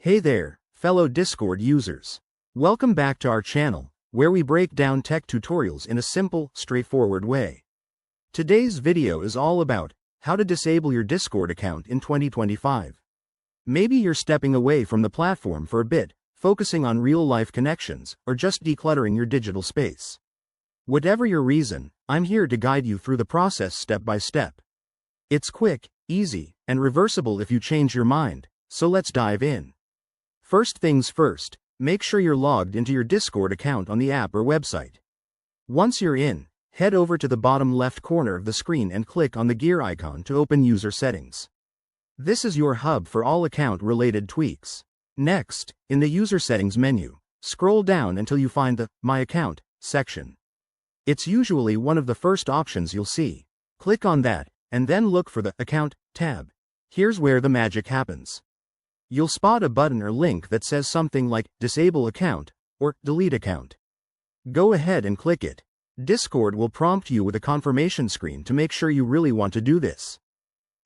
Hey there, fellow Discord users. Welcome back to our channel, where we break down tech tutorials in a simple, straightforward way. Today's video is all about how to disable your Discord account in 2025. Maybe you're stepping away from the platform for a bit, focusing on real-life connections, or just decluttering your digital space. Whatever your reason, I'm here to guide you through the process step by step. It's quick, easy, and reversible if you change your mind, so let's dive in. First things first, make sure you're logged into your Discord account on the app or website. Once you're in, head over to the bottom left corner of the screen and click on the gear icon to open user settings. This is your hub for all account-related tweaks. Next, in the user settings menu, scroll down until you find the My Account section. It's usually one of the first options you'll see. Click on that, and then look for the Account tab. Here's where the magic happens. You'll spot a button or link that says something like Disable Account or Delete Account. Go ahead and click it. Discord will prompt you with a confirmation screen to make sure you really want to do this.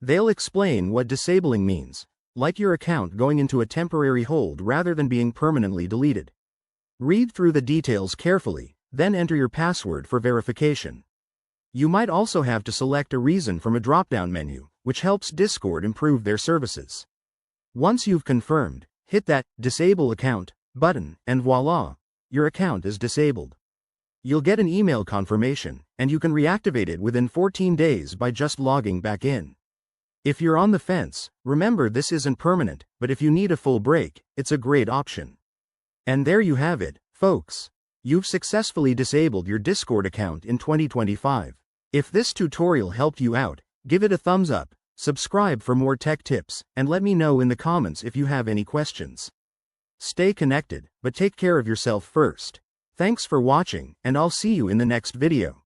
They'll explain what disabling means, like your account going into a temporary hold rather than being permanently deleted. Read through the details carefully, then enter your password for verification. You might also have to select a reason from a drop-down menu, which helps Discord improve their services. Once you've confirmed, hit that Disable Account button, and voila, your account is disabled. You'll get an email confirmation, and you can reactivate it within 14 days by just logging back in. If you're on the fence, remember this isn't permanent, but if you need a full break, it's a great option. And there you have it, folks. You've successfully disabled your Discord account in 2025. If this tutorial helped you out, give it a thumbs up. Subscribe for more tech tips, and let me know in the comments if you have any questions. Stay connected, but take care of yourself first. Thanks for watching, and I'll see you in the next video.